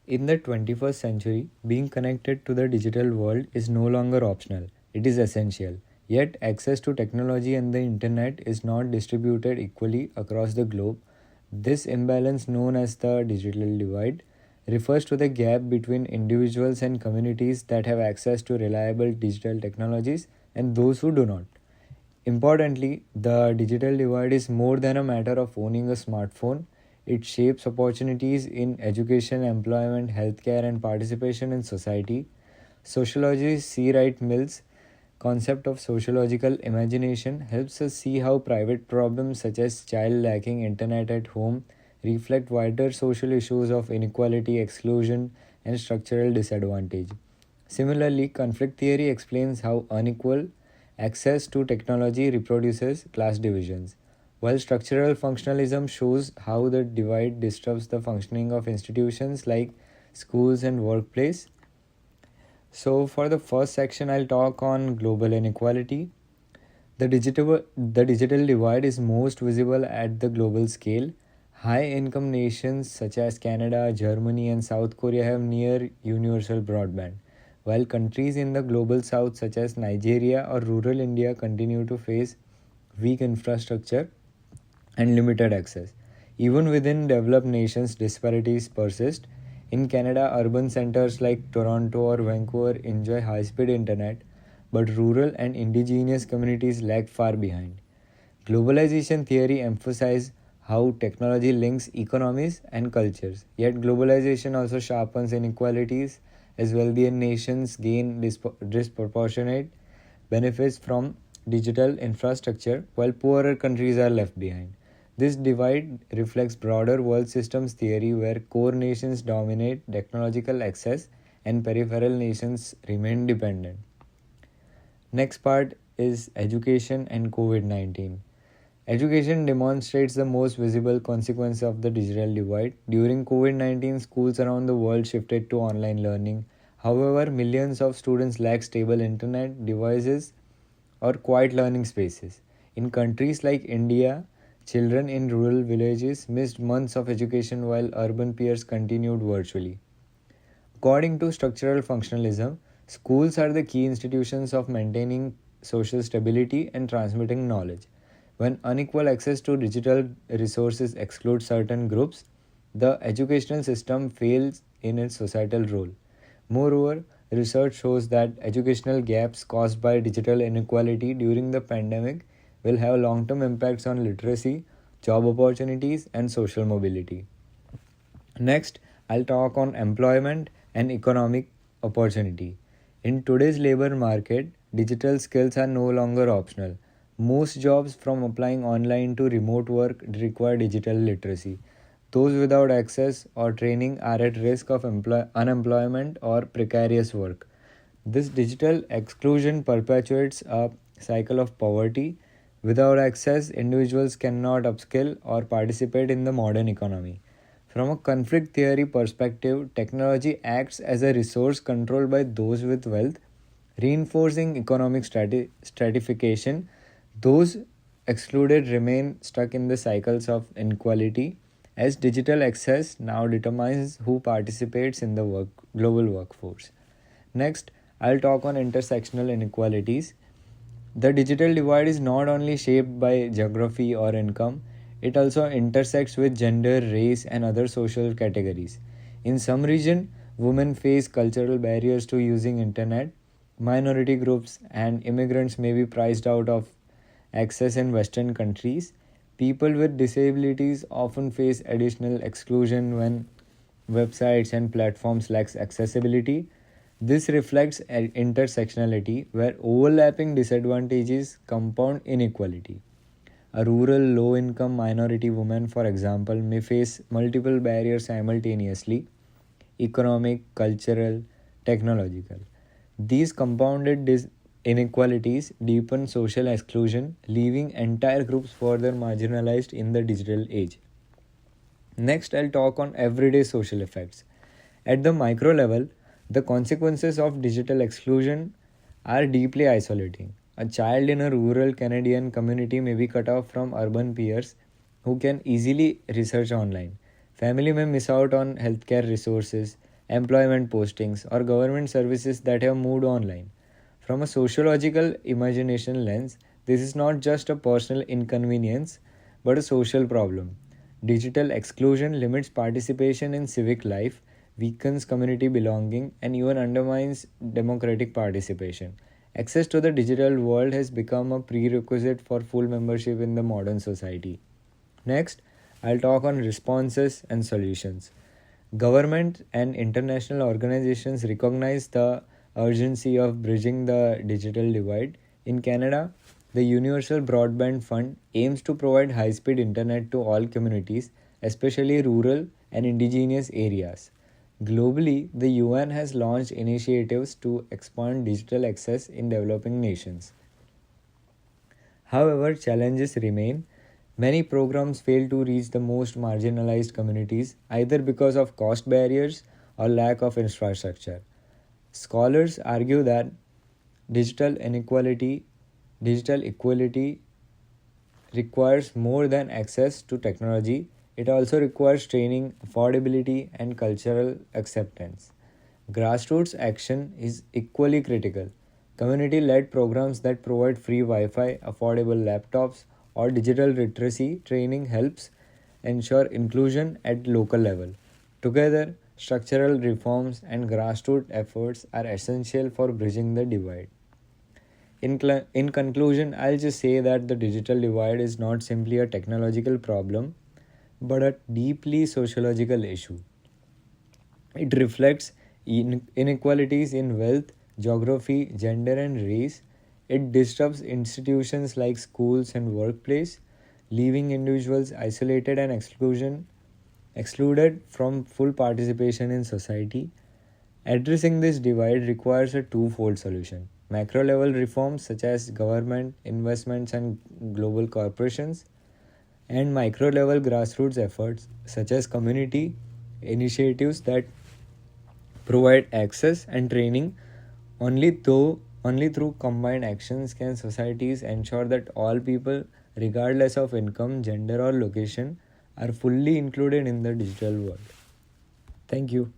In the 21st century, being connected to the digital world is no longer optional, it is essential. Yet, access to technology and the internet is not distributed equally across the globe. This imbalance, known as the digital divide, refers to the gap between individuals and communities that have access to reliable digital technologies and those who do not. Importantly, the digital divide is more than a matter of owning a smartphone. It shapes opportunities in education, employment, healthcare, and participation in society. Sociologist C. Wright Mills' concept of sociological imagination helps us see how private problems such as child lacking internet at home reflect wider social issues of inequality, exclusion, and structural disadvantage. Similarly, conflict theory explains how unequal access to technology reproduces class divisions, while structural functionalism shows how the divide disrupts the functioning of institutions like schools and workplace. So, for the first section, I'll talk on global inequality. The digital divide is most visible at the global scale. High income nations such as Canada, Germany, and South Korea have near universal broadband, while countries in the global south, such as Nigeria or rural India, continue to face weak infrastructure and limited access. Even within developed nations, disparities persist. In Canada, urban centers like Toronto or Vancouver enjoy high speed internet, but rural and indigenous communities lag far behind. Globalization theory emphasizes how technology links economies and cultures, yet, globalization also sharpens inequalities as wealthier nations gain disproportionate benefits from digital infrastructure while poorer countries are left behind. This divide reflects broader world systems theory where core nations dominate technological access and peripheral nations remain dependent. Next part is education and COVID 19. Education demonstrates the most visible consequence of the digital divide. During COVID 19, schools around the world shifted to online learning. However, millions of students lack stable internet devices or quiet learning spaces. In countries like India, children in rural villages missed months of education while urban peers continued virtually. According to structural functionalism, schools are the key institutions of maintaining social stability and transmitting knowledge. When unequal access to digital resources excludes certain groups, the educational system fails in its societal role. Moreover, research shows that educational gaps caused by digital inequality during the pandemic will have long term impacts on literacy, job opportunities, and social mobility. Next, I'll talk on employment and economic opportunity. In today's labor market, digital skills are no longer optional. Most jobs, from applying online to remote work, require digital literacy. Those without access or training are at risk of unemployment or precarious work. This digital exclusion perpetuates a cycle of poverty. Without access, individuals cannot upskill or participate in the modern economy. From a conflict theory perspective, technology acts as a resource controlled by those with wealth, reinforcing economic stratification. Those excluded remain stuck in the cycles of inequality, as digital access now determines who participates in the global workforce. Next, I'll talk on intersectional inequalities. The digital divide is not only shaped by geography or income, it also intersects with gender, race, and other social categories. In some regions, women face cultural barriers to using internet. Minority groups and immigrants may be priced out of access in Western countries. People with disabilities often face additional exclusion when websites and platforms lack accessibility. This reflects intersectionality, where overlapping disadvantages compound inequality. A rural low income minority woman, for example, may face multiple barriers simultaneously: economic, cultural, technological. These compounded inequalities deepen social exclusion, leaving entire groups further marginalized in the digital age. Next, I'll talk on everyday social effects. At the micro level, the consequences of digital exclusion are deeply isolating. A child in a rural Canadian community may be cut off from urban peers who can easily research online. Family may miss out on healthcare resources. employment postings, or government services that have moved online. From a sociological imagination lens, this is not just a personal inconvenience but a social problem. Digital exclusion limits participation in civic life, weakens community belonging, and even undermines democratic participation. Access to the digital world has become a prerequisite for full membership in the modern society. Next, I'll talk on responses and solutions. Government and international organizations recognize the urgency of bridging the digital divide. In Canada, the Universal Broadband Fund aims to provide high speed internet to all communities, especially rural and indigenous areas. Globally, the UN has launched initiatives to expand digital access in developing nations. However, challenges remain. Many programs fail to reach the most marginalized communities either because of cost barriers or lack of infrastructure. Scholars argue that digital inequality, digital equality requires more than access to technology, it also requires training, affordability, and cultural acceptance. Grassroots action is equally critical. Community led programs that provide free Wi Fi, affordable laptops, or digital literacy training helps ensure inclusion at local level. Together, structural reforms and grassroots efforts are essential for bridging the divide. In conclusion, I'll just say that the digital divide is not simply a technological problem, but a deeply sociological issue. It reflects inequalities in wealth, geography, gender, and race. It disrupts institutions like schools and workplace, leaving individuals isolated and excluded from full participation in society. Addressing this divide requires a twofold solution: macro level reforms such as government, investments, and global corporations, and micro level grassroots efforts such as community initiatives that provide access and training. Only through combined actions can societies ensure that all people, regardless of income, gender, or location, are fully included in the digital world. Thank you.